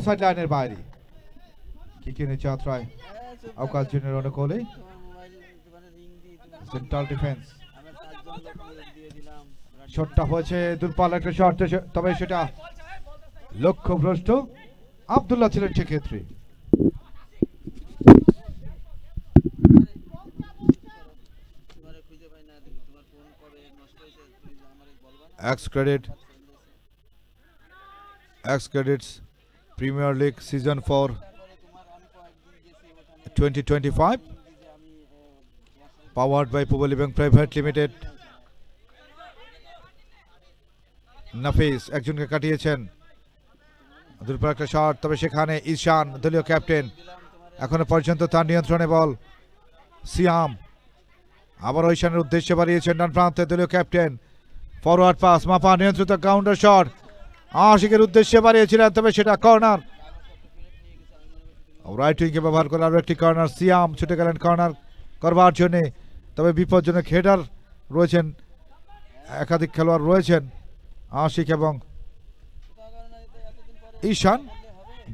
Side লাইনের বাইরে কিকিনে যাত্রায় আওকাশ জুনিয়র অনুকূলে সেন্ট্রাল ডিফেন্স শটটা হয়েছে দুর্বল একটা শট, তবে সেটা লক্ষ্যভ্রষ্ট আব্দুল্লাহ ছিলেন সেক্ষেত্রে। X Credits Premier League Season 4 2025 powered by Pubali Bank Private Limited। নাফিস একজনকে কাটিয়েছেন, দুর্বল একটা শট, তবে সেখানে ঈশান দলীয় ক্যাপ্টেন এখনো পর্যন্ত তার নিয়ন্ত্রণে বল। সিয়াম আবার ঈশানের উদ্দেশ্যে বাড়িয়েছেন ডান প্রান্তে দলীয় ক্যাপ্টেন, ফরওয়ার্ড পাস মাপা নিয়ন্ত্রিত কাউন্টার শট আশিকের উদ্দেশ্যে বাড়িয়েছিলেন, তবে সেটা কর্নার। রাইট উইংকে ব্যবহার করে আরো একটি কর্নার, সিয়াম ছুটে গেলেন কর্নার করবার জন্য, তবে বিপজ্জনক হেডার রয়েছেন, একাধিক খেলোয়াড় রয়েছেন আশিক এবং ঈশান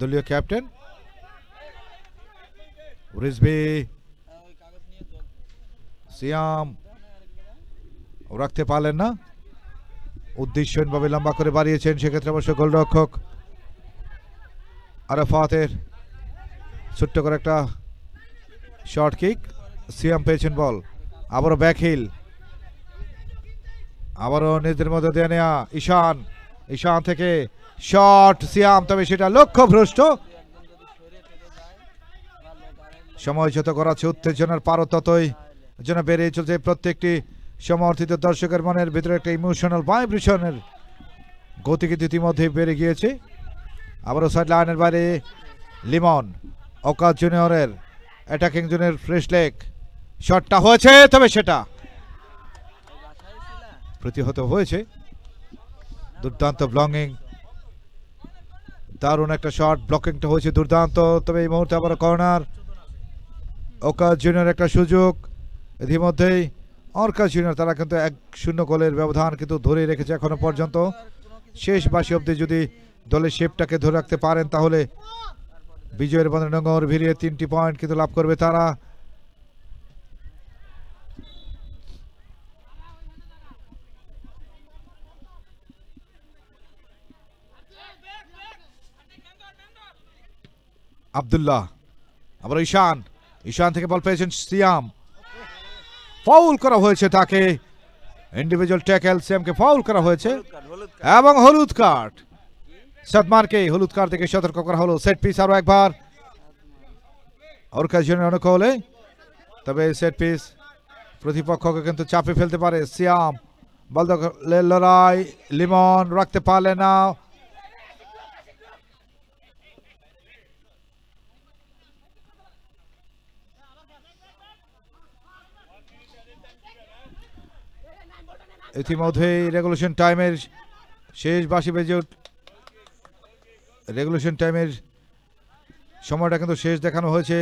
দলীয় ক্যাপ্টেন। রিজভি সিয়াম রাখতে পারলেন না, উদ্দেশ্যহীনভাবে লম্বা করে বাড়িয়েছেন, সেক্ষেত্রে অবশ্য গোলরক্ষক আরাফাতের ছোট্ট করে একটা শর্ট কিক, সিয়াম পেয়েছেন বল, আবারও ব্যাকহিল, আবারও নিজেদের মধ্যে দিয়ে নেয়া ঈশান, ঈশান থেকে শট সিয়াম, তবে সেটা লক্ষ্যভ্রষ্ট। সময় যত করাচ্ছে উত্তেজনার পারো ততই যেন বেড়ে চলছে, প্রত্যেকটি সমর্থিত দর্শকের মনের ভিতরে একটা ইমোশনাল ভাইব্রেশনের গতি কিন্তু ইতিমধ্যে বেড়ে গিয়েছে। আবারও সাইড লাইনের বাইরে লিমন, আওকাশ জুনিয়রের অ্যাটাকিং জোনের ফ্রেশ লেগ, শটটা হয়েছে, তবে সেটা প্রতিহত হয়েছে। দুর্দান্ত ব্লকিং, দারুণ একটা শট, ব্লকিংটা হয়েছে দুর্দান্ত, তবে এই মুহূর্তে আবার কর্নার। আওকাশ জুনিয়র একটা সুযোগ, ইতিমধ্যেই আওকাশ জুনিয়র তারা কিন্তু 1-0 গোলের ব্যবধান কিন্তু ধরে রেখেছে এখনো পর্যন্ত। শেষ বাসি অব্দি যদি দলের শেপটাকে ধরে রাখতে পারেন তাহলে বিজয়ের বন্ধনে নোঙর ভিড়িয়ে 3টি পয়েন্ট কিন্তু লাভ করবে তারা। আব্দুল্লাহ আবার ঈশান, ঈশান থেকে বল পেয়েছেন সিয়াম, ফাউল করা হয়েছে তাকে, ইন্ডিভিজুয়াল ট্যাকেল, সিয়ামকে ফাউল করা হয়েছে এবং হলুদ কার্ড, সাদমানকে হলুদ কার্ড থেকে সতর্ক করা হলো। সেট পিস আরো একবার আওকাশ জুনিয়র অনুকূলে, তবে সেট পিস প্রতিপক্ষকে কিন্তু চাপে ফেলতে পারে। সিয়াম বল লড়াই, লিমন রাখতে পারলে না, ইতিমধ্যেই রেগুলেশন টাইমের শেষ বাঁশি বেজে রেগুলেশন টাইমের সময়টা কিন্তু শেষ দেখানো হয়েছে,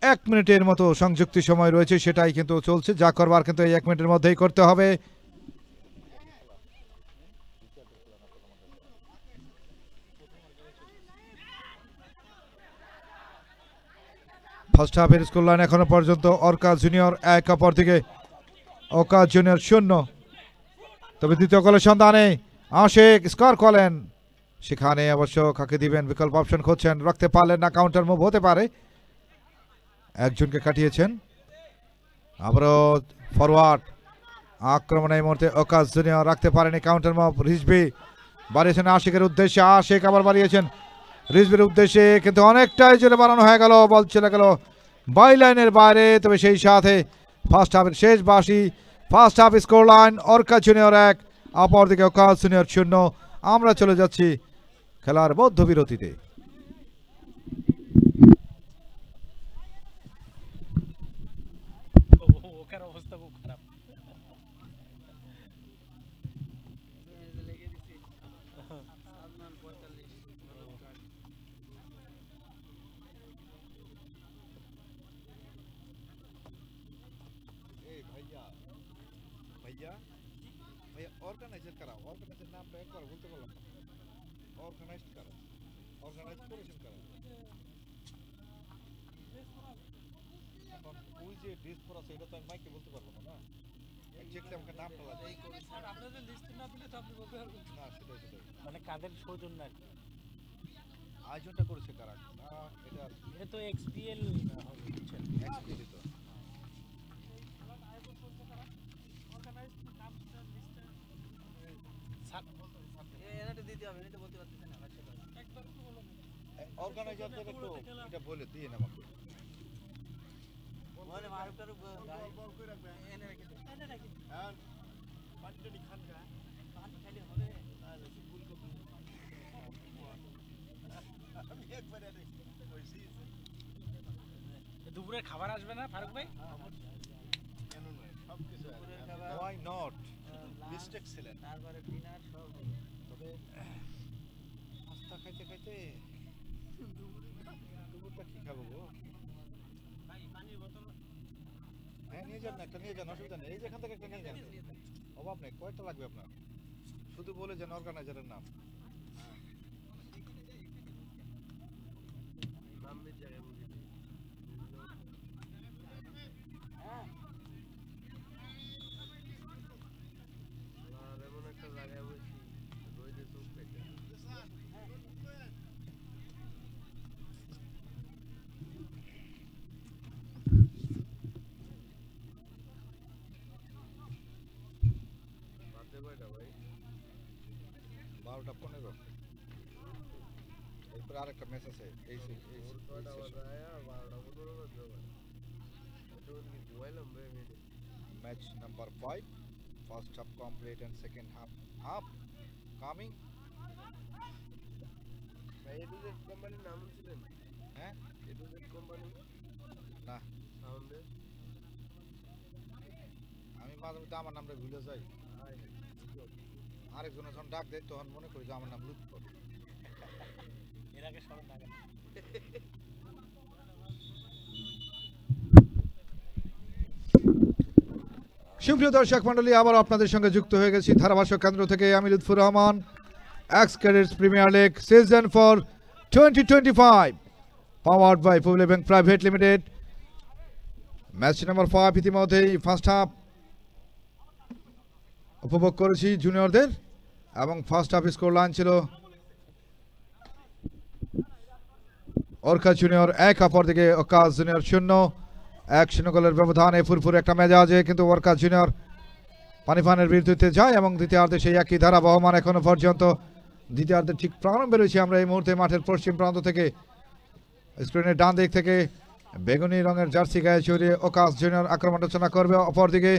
1 মিনিটের মতো সংযুক্তি সময় রয়েছে, সেটাই কিন্তু চলছে, যা করবার কিন্তু এই 1 মিনিটের মধ্যেই করতে হবে। ফার্স্ট হাফের স্কোর লাইন এখনো পর্যন্ত আওকাশ জুনিয়র 1, অপরদিকে আওকাশ জুনিয়র 0, তবে দ্বিতীয় গোলের সন্ধানে আশিক স্কোর করলেন, সেখানে অবশ্য কাকে দিবেন বিকল্প অপশন খুঁজছেন, রাখতে পারলেন না, কাউন্টার মুভ হতে পারে, একজনকে কাটিয়েছেন। আবারও ফরওয়ার্ড আক্রমণে এই মুহূর্তে আওকাশ জুনিয়র রাখতে পারেনি, কাউন্টার মুভ, রিজভি বাড়িয়েছেন আশিকের উদ্দেশ্যে, আশিক আবার বাড়িয়েছেন রিজভির উদ্দেশ্যে, কিন্তু অনেকটাই জোরে বাড়ানো হয়ে গেল, বল চলে গেল বাই লাইনের বাইরে, তবে সেই সাথে ফার্স্ট হাফের শেষ বাঁশি, ফার্স্ট হাফ স্কোর লাইন আওকাশ জুনিয়র 1, অপরদিকে আওকাশ জুনিয়র 0। আমরা চলে যাচ্ছি খেলার মধ্য বিরতিতে। ऑर्गेनाइजर नाम एक बार बोलते बोला ऑर्गेनाइज्ड करो অর্গানাইজ করেছেন কারা? এখন ওই যে ড্রেস পরা আছে এটা তো আমি মাইকে বলতে পারবো না, না এক্স্যাক্টলি আমাকে নামটা লাগবে। আপনাদের লিস্ট না দিলে তো আপনি বলতে পারবেন না, সেটাই সেটাই। মানে কাদের সৌজন্য আর কি। আয়োজনটা করেছে কারা? না এটা এটা তো এক্সপিএল বুঝছেন। এক্সপিডি তো। অর্গানাইজারদের একটু এটা বলে দিয়ে আমাকে। দুপুরের খাবার আসবে না ফারুক ভাই? Why not? মিস্টেক ছিলেন। তারপরে ডিনার সব। তবে নাস্তা খাইতে খাইতে দুপুরটা কি খাবো গো? ভাই পানির বোতল। হ্যাঁ নিয়ে যান, একটা নিয়ে যান, অসুবিধা নেই। এই যেখান থেকে একটা নিয়ে যান, অভাব নেই। কয়টা লাগবে আপনার? শুধু বলে যান অর্গানাইজারের নাম। এরপরে আরেকটা ম্যাচ আছে match number 5, first half complete and second half coming. কোম্পানির নাম ছিলেন? হ্যাঁ কোম্পানি না, সাউন্ডে আমি মাঝে মধ্যে আমার নামটা ভুলে যাই। আরেকজনের যখন ডাক দেয় তখন মনে করি যে আমার নাম লুৎফর। এর আগে স্মরণ থাকে। সুপ্রিয় দর্শক মন্ডলী, আবার আপনাদের সঙ্গে যুক্ত হয়ে গেছি ধারাভাষ্য কেন্দ্র থেকে। আমি Lutfur Rahman. Ex cadets premier league season 4 2025 powered by Pubali bank private limited. Match number 5 ইতিমধ্যেই ফার্স্ট হাফ উপভোগ করেছি জুনিয়রদের, এবং ফার্স্ট হাফ স্কোর লাইন ছিল ওরকা জুনিয়র 1, অপরদিকে ওকাজ জুনিয়র 0। 1-0 গোলের ব্যবধানে ফুরফুরে একটা মেজাজে কিন্তু ওরকা জুনিয়র পানিফানের বিরুদ্ধে যায়, এবং দ্বিতীয়ার্ধে সেই একই ধারা বহমান এখনো পর্যন্ত। দ্বিতীয়ার্ধে ঠিক প্রারম্ভে রয়েছে আমরা এই মুহূর্তে মাঠের পশ্চিম প্রান্ত থেকে। স্ক্রিনের ডান দিক থেকে বেগুনি রঙের জার্সি গায়ে চড়িয়ে ওকাজ জুনিয়র আক্রমণ রচনা করবে। অপরদিকে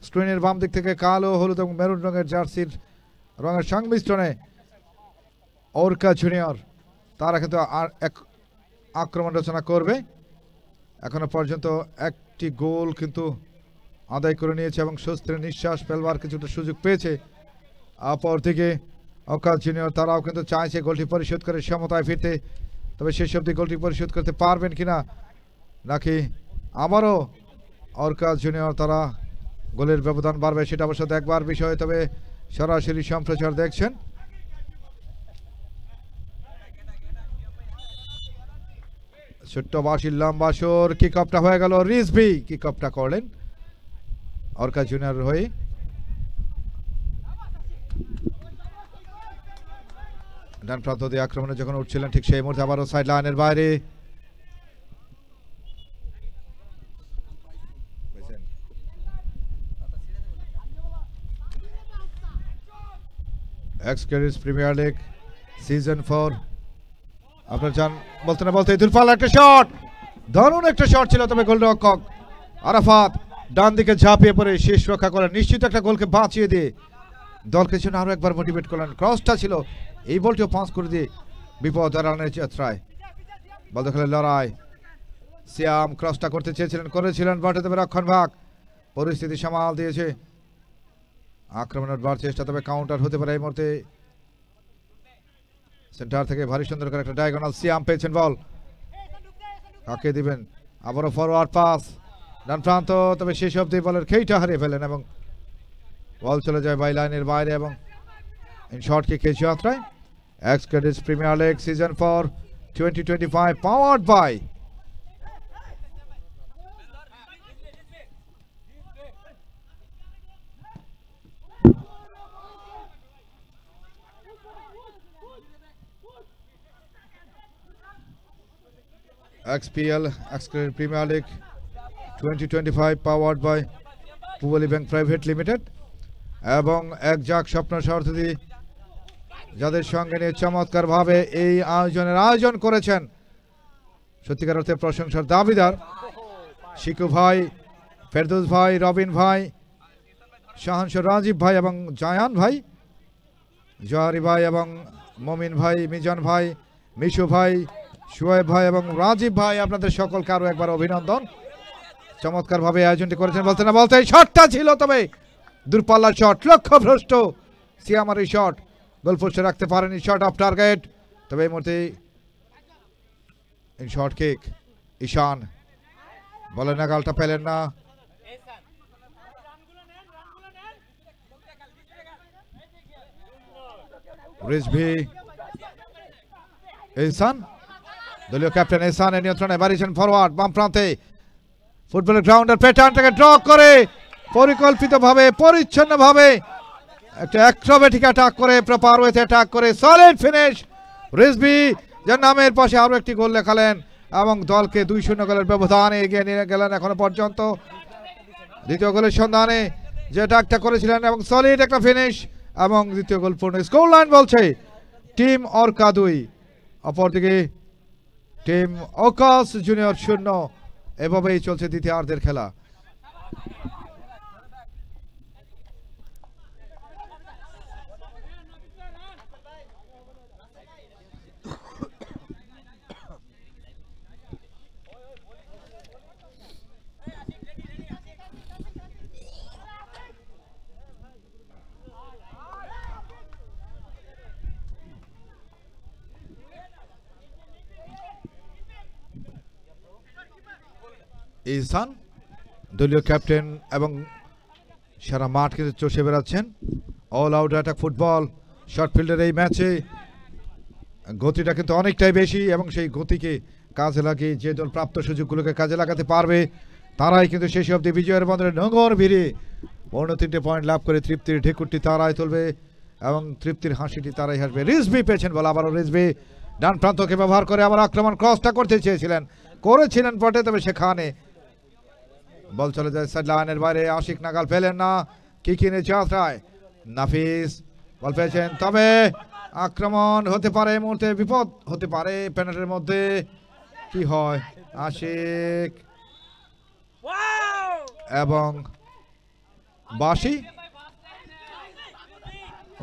স্ক্রিনের বাম দিক থেকে কালো, হলুদ এবং মেরুন রঙের জার্সির রঙের সংমিশ্রণে ওরকা জুনিয়র তারা কিন্তু আর এক আক্রমণ রচনা করবে। এখনো পর্যন্ত একটি গোল কিন্তু আদায় করে নিয়েছে এবং স্বস্তির নিঃশ্বাস ফেলবার কিছুটা সুযোগ পেয়েছে। অপরদিকে ওকাজ জুনিয়র তারাও কিন্তু চাইছে গোলটি পরিশোধ করে সমতায় ফিরতে, তবে শেষ অবধি গোলটি পরিশোধ করতে পারবেন কিনা, নাকি আবারও ওরকাজ জুনিয়র তারা গোলের ব্যবধান বাড়বে, সেটা অবশ্য দেখবার বিষয়। তবে সরাসরি সম্প্রচার দেখছেন। ছোট্ট বাসির লম্বাসর কিক আপটা হয়ে গেল। রিজভি কিক আপটা করলেন ওরকা জুনিয়র হয়ে। ডান প্রান্ত দিয়ে আক্রমণে যখন উঠছিলেন ঠিক সেই মুহূর্তে আবারও সাইড লাইনের বাইরে x cadets premier league season 4। আপনার জান বলতে না বলতে দুলফাল একটা শট, দারুণ একটা শট ছিল, তবে গোলরক্ষক আরাফাত ডান দিকে ঝাঁপিয়ে পড়ে শেষ রক্ষা করেন। নিশ্চিত একটা গোলকে বাঁচিয়ে দিয়ে দলকে জন্য আরো একবার মোটিভেট করলেন। ক্রসটা ছিল, এই বলটিও পাস করে দিয়ে বিপদ এড়ানোর যাত্রায় বল দখলের লড়াই। সিয়াম ক্রসটা করতে চেয়েছিলেন, করেছিলেন, বাটে তবে রক্ষণভাগ পরিস্থিতি সামাল দিয়েছে। আক্রমণের বার চেষ্টা, তবে কাউন্টার হতে পারে এই মুহূর্তে। সেন্টার থেকে ভারী সুন্দর করে একটা ডায়াগোনাল, সিয়াম পেয়েছেন বল, কাকে দিবেন? আবারও ফরওয়ার্ড পাস ডান প্রান্ত, তবে শেষ অবধি বলের খেইটা হারিয়ে ফেলেন এবং বল চলে যায় বাই লাইনের বাইরে এবং শর্ট কিক যাত্রায় Ex Cadets Premier League Season 4 2025 powered by XPL Ex Cadets Premier League 2025 powered by Puvali Bank Private Limited এবং একজাক স্বপ্ন সরথী যাদের সঙ্গে নিয়ে চমৎকার ভাবে এই আয়োজন করেছেন সত্যিকার অর্থে প্রশংসার দাবিদার শিকু ভাই, ফেরদৌস ভাই, রবিন ভাই, শাহানশোর রাজীব ভাই এবং জায়ান ভাই, জোহারি ভাই এবং মমিন ভাই, মিজান ভাই, মিশু ভাই, শুয়েব ভাই এবং রাজীব ভাই, আপনাদের সকলকে আরো একবার অভিনন্দন। চমৎকার ভাবে আয়োজনটি করেছেন বলতে না বলতে শটটা ছিল, তবে দূরপাল্লার শট, লক্ষ্যভ্রষ্ট সিয়ামার এই শট, গোলপোস্টে রাখতে পারেনি, শট অফ টার্গেট। তবে এই মুহূর্তে শর্ট কিক, ঈশান বলেন না, গালটা পেলেন না, রিজভি, এহসান, দলীয় ক্যাপ্টেন এহসানের নিয়ন্ত্রণে বাড়িয়েছেন ফরওয়ার্ড বাম প্রান্তে, ফুটবলের গ্রাউন্ডের প্যাটার্নটাকে ড্র করে পরিকল্পিতভাবে পরিচ্ছন্নভাবে একটা অ্যাক্রোব্যাটিক অ্যাটাক করে প্রপার ওয়েতে অ্যাটাক করে সলিড ফিনিশ রিজভি, যার নামের পাশে আরো একটি গোল লেখালেন এবং দলকে 2-0 গোলের ব্যবধানে এগিয়ে নিয়ে গেলেন এখনো পর্যন্ত। দ্বিতীয় গোলের সন্ধানে যে অ্যাটাকটা করেছিলেন এবং সলিড একটা ফিনিশ এবং দ্বিতীয় গোল পূর্ণ। স্কোর লাইন বলছে টিম অর্কা 2, অপরদিকে টিম ওকাস জুনিয়র 0। এভাবেই চলছে দ্বিতীয়ার্ধের খেলা। ইহসান দলীয় ক্যাপ্টেন এবং সারা মাঠ কিন্তু চষে বেড়াচ্ছেন। All out attack football short ফিল্ডের এই ম্যাচে গতিটা কিন্তু অনেকটাই বেশি এবং সেই গতিকে কাজে লাগিয়ে যে দল প্রাপ্ত সুযোগগুলোকে কাজে লাগাতে পারবে তারাই কিন্তু শেষ অবধি বিজয়ের বন্ধনে নোঙর ভিড়ে 3 পয়েন্ট লাভ করে তৃপ্তির ঢেকুরটি তারাই তুলবে এবং তৃপ্তির হাসিটি তারাই হাসবে। রিজভি পেয়েছেন বল, আবারও রিজভি ডান প্রান্তকে ব্যবহার করে আবার আক্রমণ ক্রসটা করতে করেছিলেন পটে, তবে সেখানে বল চলে যায় সাইড লাইনের বাইরে, আশিক নাগাল পেলেন না, কি কিনে যাত্রায় নাফিস বল পেয়েছেন, তবে আক্রমণ হতে পারে, এই মুহূর্তে বিপদ হতে পারে পেনাল্টির মধ্যে। কি হয়, আশিক এবং বাসি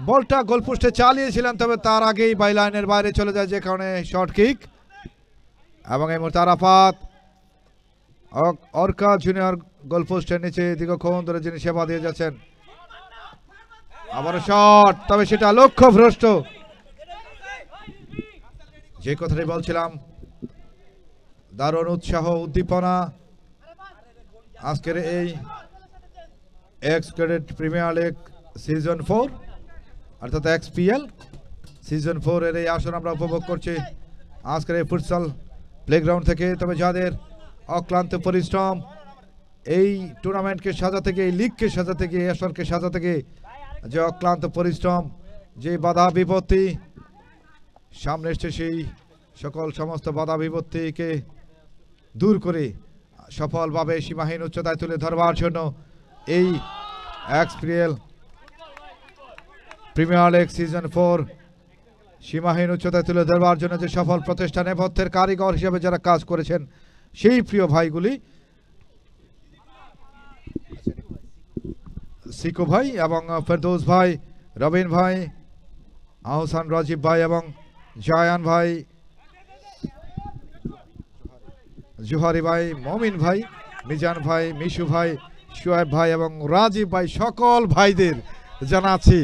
বলটা গোলপোস্টে চালিয়েছিলেন, তবে তার আগেই বাই লাইনের বাইরে চলে যায়, যে কারণে শর্ট কিক। এবং এই মুহূর্তে আরাফাত অর্কা জুনিয়র গোলপোস্টের নিচে দীর্ঘক্ষণ ধরে যিনি সেবা দিয়ে যাচ্ছেন, আবার শট, তবে সেটা লক্ষ্যভ্রষ্ট। যে কথাটি বলছিলাম, দারুণ উৎসাহ উদ্দীপনা আজকের এই x cadet premier league season 4 অর্থাৎ XPL সিজন 4 এর এই আসর আমরা উপভোগ করছি আজকের এই ফুটসাল প্লেগ্রাউন্ড থেকে। তবে যাদের অক্লান্ত পরিশ্রম এই টুর্নামেন্টকে সাজাতে গিয়ে, এই লিগকে সাজাতে গিয়ে, আসরকে সাজাতে গিয়ে যে অক্লান্ত পরিশ্রম, যে বাধা বিপত্তি সামনে এসছে, সেই সমস্ত বাধা বিপত্তিকে দূর করে সফলভাবে সীমাহীন উচ্চতায় তুলে ধরবার জন্য এই XPL প্রিমিয়ার লিগ সিজন 4 সীমাহীন উচ্চতায় তুলে ধরবার জন্য যে সফল প্রচেষ্টা নেপথ্যের কারিগর হিসেবে যারা কাজ করেছেন সেই প্রিয় ভাইগুলি সিকো ভাই এবং ফেরদৌস ভাই, রবিন ভাই, আহসান, রাজীব ভাই এবং জায়ান ভাই, জোহারি ভাই, মমিন ভাই, মিজান ভাই, মিশু ভাই, শুয়েব ভাই এবং রাজীব ভাই, সকল ভাইদের জানাচ্ছি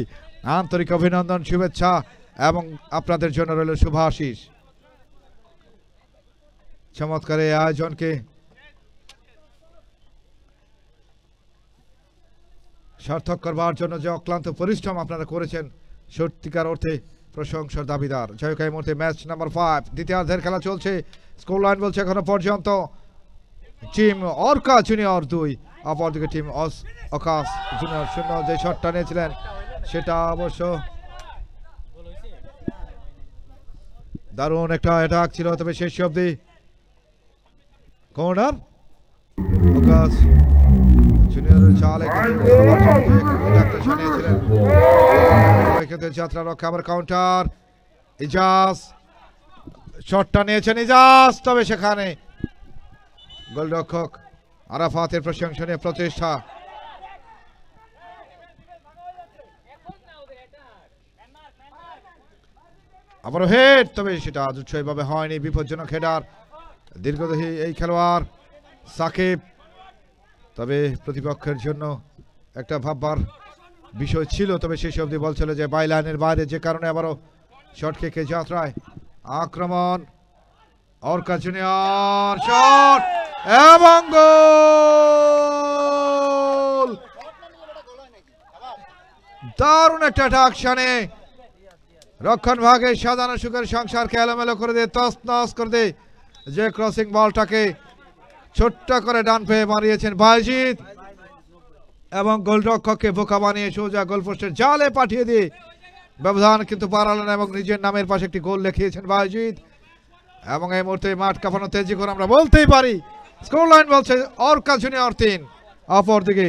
আন্তরিক অভিনন্দন, শুভেচ্ছা এবং আপনাদের জন্য রইল শুভাশিস। চমৎকার এই আয়োজনকে সার্থক করবার জন্য যে অক্লান্ত পরিশ্রম আপনারা করেছেন, সত্যিকার অর্থে প্রশংসার দাবিদার। যাই হোক এই মুহূর্তে ম্যাচ নাম্বার 5 দ্বিতীয়ার্ধের খেলা চলছে। স্কোর লাইন বলছে এখনো পর্যন্ত টিম অর্কা জুনিয়র 2, অপরদিকে টিম আকাশ জুনিয়র 0। যে শটটা নিয়েছিলেন সেটা অবশ্য দারুণ একটা অ্যাটাক ছিল, তবে শেষ অবধি কর্নার আকাশ জুনিয়রের চাল যাত্রা রক্ষা। আবার কাউন্টার ইজাজ, শটটা নিয়েছেন ইজাজ, তবে সেখানে গোলরক্ষক আরাফাতের প্রশংসনীয় প্রচেষ্টা। আবারও হেড, তবে সেটা দুঃসহভাবে হয়নি। বিপজ্জনক হেডার, দীর্ঘদেহী এই খেলোয়াড় সাকিব, তবে প্রতিপক্ষের জন্য একটা ভাববার বিষয় ছিল, তবে শেষ অবধি বল চলে যায় বাইলাইনের বাইরে, যে কারণে আবারও শট কিকে যাত্রায় আক্রমণ। অর্কা জুনিয়র শট এবং গোল! দারুণ একটা অ্যাকশনে রক্ষণ ভাগে সাজানো সুখের সংসারকে এলোমেলো করে দিয়ে তছনছ করে দিয়ে যে ক্রসিং বলটাকে ছোট্ট করে ডান পেয়ে মারিয়েছেন বাইজিৎ, এবং গোলরক্ষককে বোকা বানিয়ে সোজা গোলপোস্টের জালে পাঠিয়ে দিয়ে ব্যবধান কিন্তু বাড়ালেন এবং নিজের নামের পাশে একটি গোল লিখিয়েছেন বাইজিৎ। এবং এই মুহূর্তে মাঠ কাঁপানো তেজি করে আমরা বলতেই পারি। স্কোর লাইন বলছে অর্কা জুনিয়র 3, অপরদিকে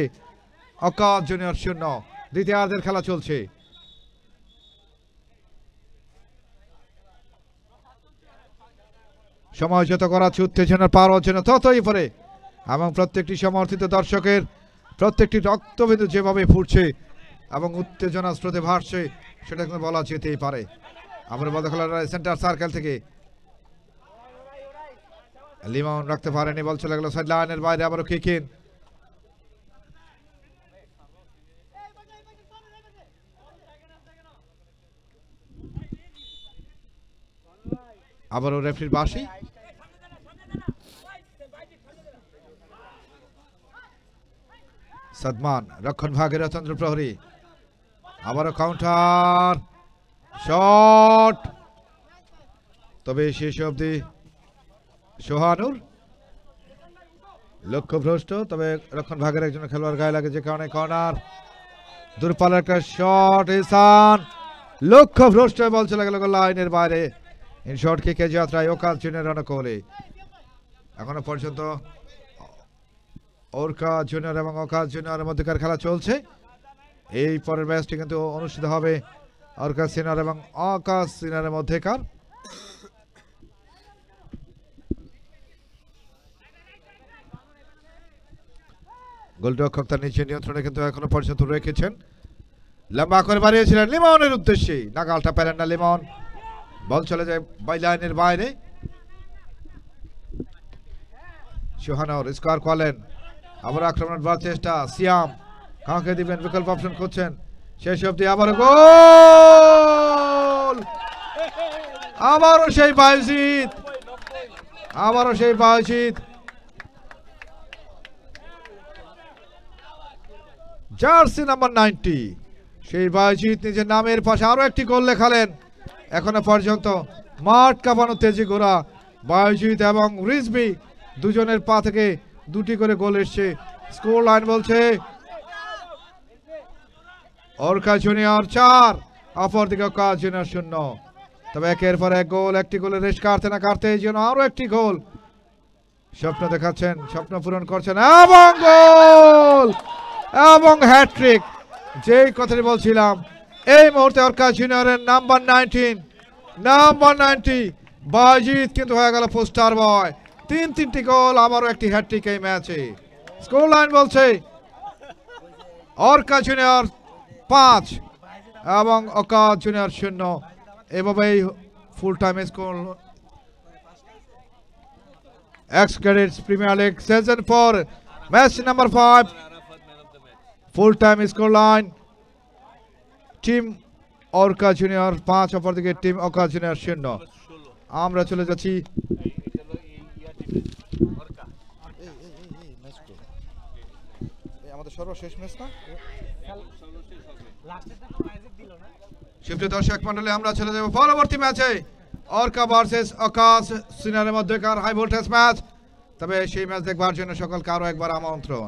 আকাশ জুনিয়র 0। দ্বিতীয়ার্ধের খেলা চলছে। সময় যত করাচ্ছে উত্তেজনার পার হচ্ছে না ততই পরে, এবং প্রত্যেকটি সমর্থিত দর্শকের প্রত্যেকটি রক্তবিন্দু যেভাবে ফুটছে এবং উত্তেজনা স্রোতে ভাসছে সেটা কিন্তু বলা যেতেই পারে। আমরা বল খেলার সেন্টার সার্কেল থেকে লিমন রাখতে পারেনি, বল চলে গেল সাইড লাইনের বাইরে। আবারও কিক ইন, আবারও রেফারির বাঁশি। সাদমান রক্ষণ ভাগের চন্দ্র প্রহরী, আবারও কাউন্টার শট, তবে শেষ অবধি সোহানুর লক্ষ্যভ্রষ্ট, তবে রক্ষণ ভাগের একজন খেলোয়াড় গায়ে লাগে, যে কারণে কর্নার। দূরপাল্লার একটা শট, ইসান লক্ষ্যভ্রষ্ট, বল চলে গেল লাইনের বাইরে। ইন শর্ট কিকে যাত্রায় আকাশ জুনিয়র অনুকূলে। এখনো পর্যন্ত অর্কা জুনিয়র এবং আকাশ জুনিয়রের মধ্যকার খেলা চলছে। এই পরের ম্যাচটি কিন্তু অনুষ্ঠিত হবে অর্কা সিনিয়র এবং আকাশ সিনিয়রের মধ্যেকার। গোলরক্ষক তার নিচে নিয়ন্ত্রণে কিন্তু এখনো পর্যন্ত রেখেছেন। লম্বা করে বাড়িয়েছিলেন লিমনের উদ্দেশ্যে, নাগালটা পেলেন না লিমন, বল চলে যায় বাইলাইনের বাইরে। সোহানুর স্কোয়ার করলেন, আবার আক্রমণের বার চেষ্টা। সিয়াম কাউকে দিবেন, বিকল্প অপশন করছেন, শেষ অবধি আবার গোল! আবারও সেই বাইজিৎ, আবারও সেই বাইজিৎ, জার্সি নাম্বার 90 সেই বাইজিৎ নিজের নামের পাশে আরো একটি গোল লেখালেন। এখনো পর্যন্ত মাঠ কাঁপানো তেজি ঘোড়া বাইজিৎ এবং রিজভি দুজনের পা থেকে দুটি করে গোল এসছে। স্কোর লাইন বলছে অর্কা জুনিয়র 4, অপরদিকে আকাশ জুনিয়র 0। তবে একের পর এক গোল, একটি গোলের রেশ কাটতে না কাটতে এই জন্য আরো একটি গোল স্বপ্ন দেখাচ্ছেন, স্বপ্ন পূরণ করছেন এবং গোল এবং হ্যাট্রিক। যেই কথাটি বলছিলাম, এই মুহূর্তে অর্কা জুনিয়রের নাম্বার 90 বাইজিৎ কিন্তু হয়ে গেল পোস্টার বয়। 3টি গোল, আবারও একটি হ্যাট্রিক এই ম্যাচে। স্কোর লাইন বলছে অর্কা জুনিয়র 5 এবং আকাশ জুনিয়র 0। এভাবেই full time score x cadets premier league season 4 match number 5। Full time score line team Orca junior 5, অপরদিকে টিম আকাশ জুনিয়র 0। আমরা চলে যাচ্ছি আমাদের সর্বশেষ ম্যাচ না লাস্টেরটা তো ম্যাজিক দিল না। সুপ্রিয় দর্শক মন্ডলী, আমরা চলে যাব পরবর্তী ম্যাচে। অর্কা ভার্সেস আকাশ সিনিয়রের মধ্যেকার হাই ভোল্টেজ ম্যাচ। তবে সেই ম্যাচ দেখবার জন্য সকলকে আরো একবার আমন্ত্রণ।